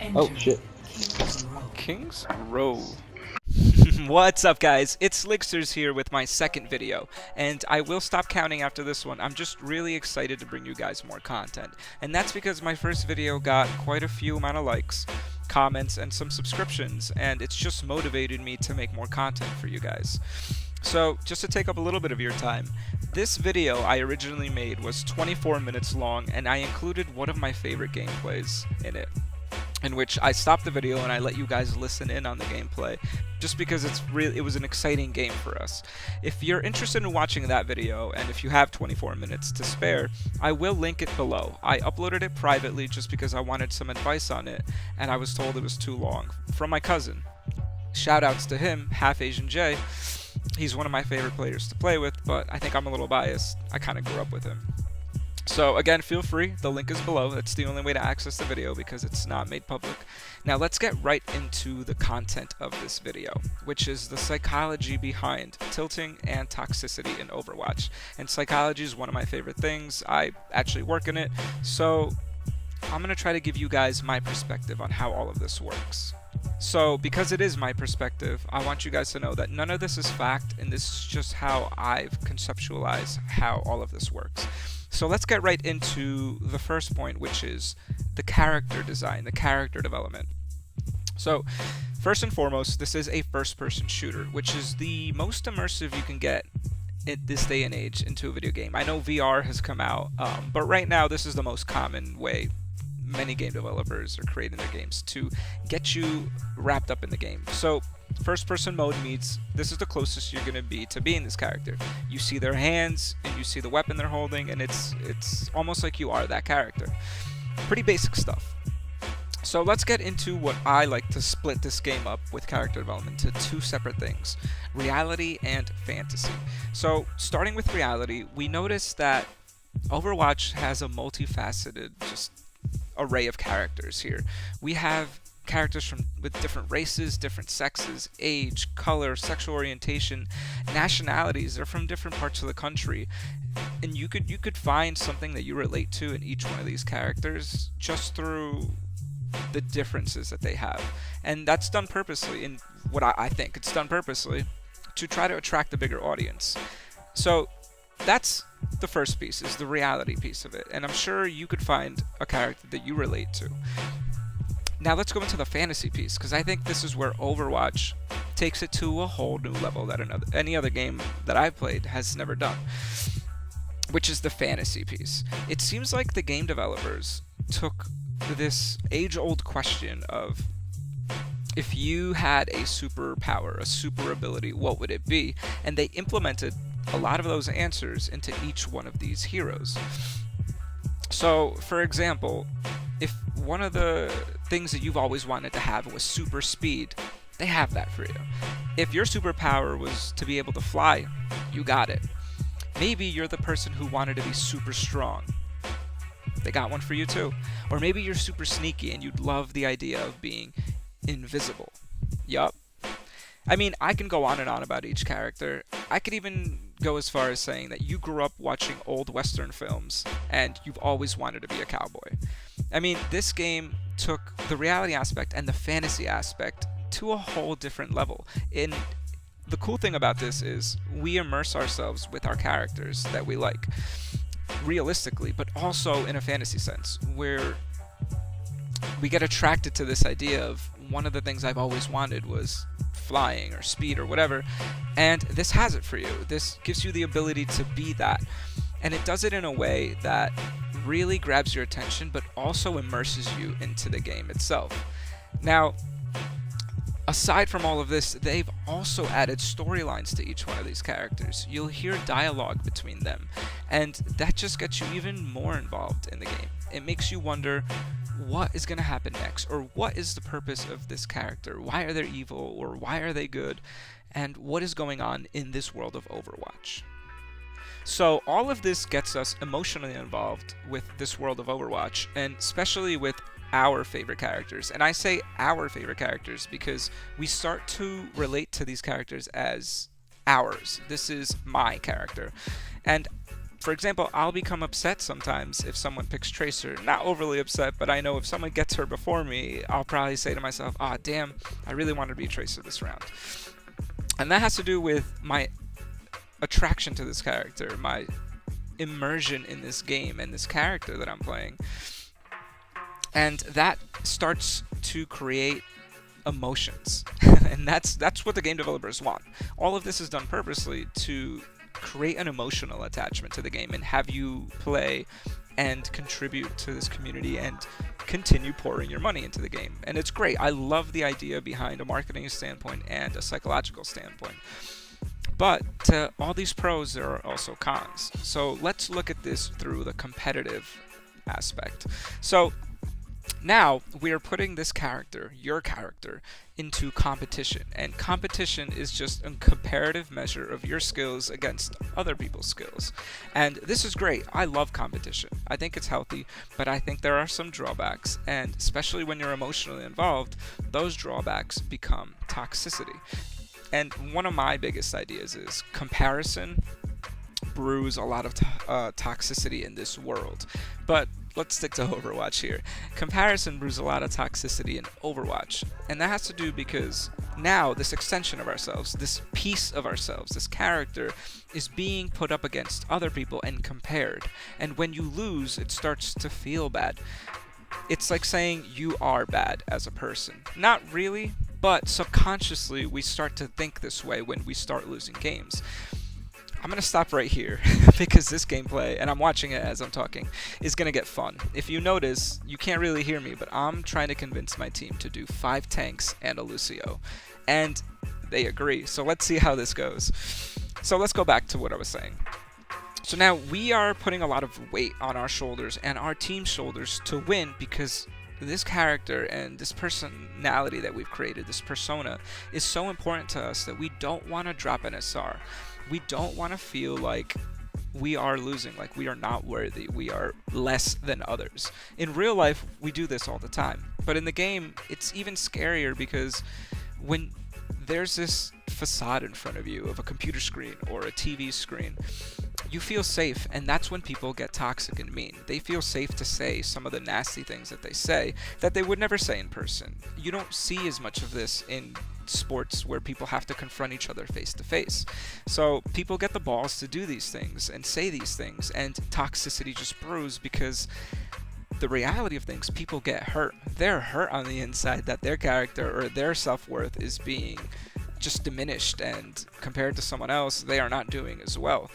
Oh shit. Kings Row. What's up, guys? It's Ligsters here with my second video, and I will stop counting after this one. I'm just really excited to bring you guys more content, and that's because my first video got quite a few amount of likes, comments, and some subscriptions, and it's just motivated me to make more content for you guys. So, just to take up a little bit of your time, this video I originally made was 24 minutes long, and I included one of my favorite gameplays in it, in which I stopped the video and I let you guys listen in on the gameplay, just because it was an exciting game for us. If you're interested in watching that video, and if you have 24 minutes to spare, I will link it below. I uploaded it privately just because I wanted some advice on it, and I was told it was too long, from my cousin. Shoutouts to him, Half Asian J. He's one of my favorite players to play with, but I think I'm a little biased. I kind of grew up with him. So again, feel free, the link is below. That's the only way to access the video because it's not made public. Now let's get right into the content of this video, which is the psychology behind tilting and toxicity in Overwatch. And psychology is one of my favorite things. I actually work in it, so I'm going to try to give you guys my perspective on how all of this works. So, because it is my perspective, I want you guys to know that none of this is fact, and this is just how I've conceptualized how all of this works. So let's get right into the first point, which is the character design, the character development. So, first and foremost, this is a first-person shooter, which is the most immersive you can get in this day and age into a video game. I know VR has come out, but right now this is the most common way many game developers are creating their games to get you wrapped up in the game. So first person mode means this is the closest you're going to be to being this character. You see their hands and you see the weapon they're holding, and it's almost like you are that character. Pretty basic stuff. So let's get into what I like to split this game up with character development to two separate things: reality and fantasy. So starting with reality, we notice that Overwatch has a multifaceted array of characters here. We have characters with different races, different sexes, age, color, sexual orientation, nationalities. They're from different parts of the country, and you could find something that you relate to in each one of these characters just through the differences that they have. And that's done purposely, in what I think it's done purposely to try to attract a bigger audience. So that's the first piece, is the reality piece of it, and I'm sure you could find a character that you relate to. Now let's go into the fantasy piece, because I think this is where Overwatch takes it to a whole new level that any other game that I've played has never done, which is the fantasy piece. It seems like the game developers took this age-old question of, if you had a superpower, a super ability, what would it be? And they implemented a lot of those answers into each one of these heroes. So, for example, if one of the things that you've always wanted to have was super speed, they have that for you. If your superpower was to be able to fly, you got it. Maybe you're the person who wanted to be super strong. They got one for you too. Or maybe you're super sneaky and you'd love the idea of being invisible. Yup. I mean, I can go on and on about each character. I could even go as far as saying that you grew up watching old Western films and you've always wanted to be a cowboy. I mean, this game took the reality aspect and the fantasy aspect to a whole different level. And the cool thing about this is we immerse ourselves with our characters that we like, realistically, but also in a fantasy sense, where we get attracted to this idea of, one of the things I've always wanted was flying or speed or whatever, and this has it for you. This gives you the ability to be that, and it does it in a way that really grabs your attention but also immerses you into the game itself. Now, aside from all of this, they've also added storylines to each one of these characters. You'll hear dialogue between them, and that just gets you even more involved in the game. It makes you wonder, what is going to happen next, or what is the purpose of this character? Why are they evil, or why are they good? And what is going on in this world of Overwatch? So all of this gets us emotionally involved with this world of Overwatch, and especially with our favorite characters. And I say our favorite characters because we start to relate to these characters as ours. This is my character. And For example, I'll become upset sometimes if someone picks Tracer. Not overly upset, but I know if someone gets her before me, I'll probably say to myself, ah, damn, I really wanted to be Tracer this round. And that has to do with my attraction to this character, my immersion in this game and this character that I'm playing. And that starts to create emotions. And that's what the game developers want. All of this is done purposely to create an emotional attachment to the game and have you play and contribute to this community and continue pouring your money into the game. And it's great. I love the idea behind a marketing standpoint and a psychological standpoint. But to all these pros, there are also cons. So let's look at this through the competitive aspect. So now we are putting this character, your character, into competition. And competition is just a comparative measure of your skills against other people's skills. And this is great. I love competition. I think it's healthy, but I think there are some drawbacks. And especially when you're emotionally involved, those drawbacks become toxicity. And one of my biggest ideas is comparison brews a lot of toxicity in this world. But let's stick to Overwatch here. Comparison brews a lot of toxicity in Overwatch. And that has to do because now this extension of ourselves, this piece of ourselves, this character is being put up against other people and compared. And when you lose, it starts to feel bad. It's like saying you are bad as a person. Not really, but subconsciously we start to think this way when we start losing games. I'm going to stop right here because this gameplay, and I'm watching it as I'm talking, is going to get fun. If you notice, you can't really hear me, but I'm trying to convince my team to do 5 tanks and a Lucio. And they agree. So let's see how this goes. So let's go back to what I was saying. So now we are putting a lot of weight on our shoulders and our team's shoulders to win because this character and this personality that we've created, this persona, is so important to us that we don't want to drop an SR. We don't want to feel like we are losing, like we are not worthy, we are less than others. In real life, we do this all the time. But in the game, it's even scarier because when there's this facade in front of you of a computer screen or a TV screen, you feel safe, and that's when people get toxic and mean. They feel safe to say some of the nasty things that they say that they would never say in person. You don't see as much of this in sports where people have to confront each other face to face. So people get the balls to do these things and say these things, and toxicity just brews because the reality of things, people get hurt. They're hurt on the inside that their character or their self-worth is being just diminished, and compared to someone else, they are not doing as well.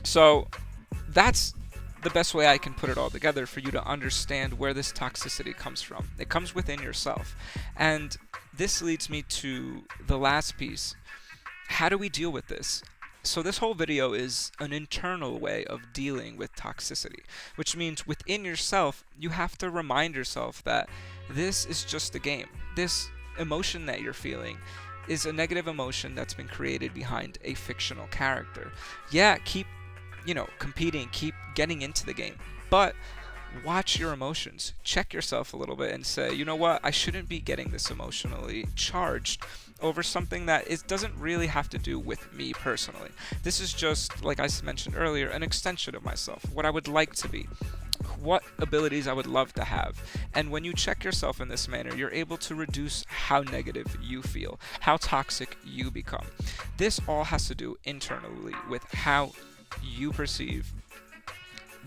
So that's the best way I can put it all together for you to understand where this toxicity comes from. It comes within yourself. And this leads me to the last piece. How do we deal with this? So this whole video is an internal way of dealing with toxicity, which means within yourself, you have to remind yourself that this is just a game. This emotion that you're feeling is a negative emotion that's been created behind a fictional character. Yeah, keep competing, keep getting into the game, but watch your emotions. Check yourself a little bit and say, you know what, I shouldn't be getting this emotionally charged over something that it doesn't really have to do with me personally. This is just, like I mentioned earlier, an extension of myself, what I would like to be, what abilities I would love to have. And when you check yourself in this manner, you're able to reduce how negative you feel, how toxic you become. This all has to do internally with how you perceive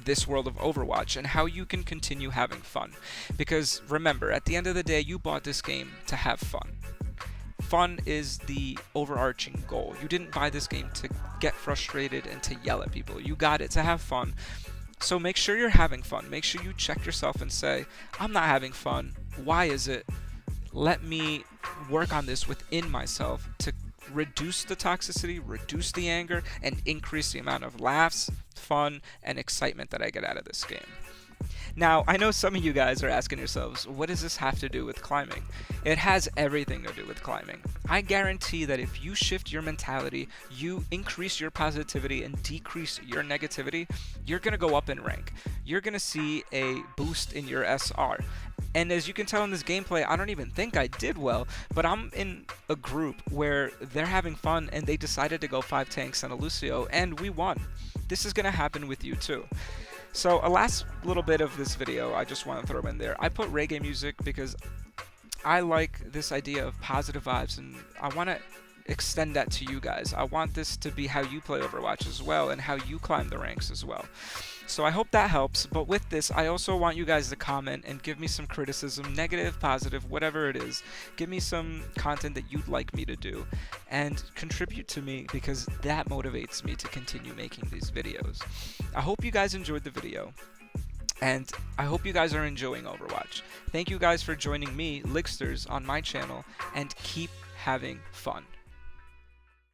this world of Overwatch and how you can continue having fun. Because remember, at the end of the day, you bought this game to have fun. Fun is the overarching goal. You didn't buy this game to get frustrated and to yell at people. You got it to have fun. So make sure you're having fun. Make sure you check yourself and say, I'm not having fun. Why is it? Let me work on this within myself to reduce the toxicity, reduce the anger, and increase the amount of laughs, fun, and excitement that I get out of this game. Now, I know some of you guys are asking yourselves, what does this have to do with climbing? It has everything to do with climbing. I guarantee that if you shift your mentality, you increase your positivity and decrease your negativity, you're going to go up in rank. You're going to see a boost in your SR. And as you can tell in this gameplay, I don't even think I did well, but I'm in a group where they're having fun and they decided to go 5 tanks and a Lucio, and we won. This is going to happen with you too. So a last little bit of this video I just want to throw in there. I put reggae music because I like this idea of positive vibes, and I want to extend that to you guys. I want this to be how you play Overwatch as well, and how you climb the ranks as well. So I hope that helps, but with this, I also want you guys to comment and give me some criticism, negative, positive, whatever it is. Give me some content that you'd like me to do, and contribute to me, because that motivates me to continue making these videos. I hope you guys enjoyed the video, and I hope you guys are enjoying Overwatch. Thank you guys for joining me, Ligsters, on my channel, and keep having fun.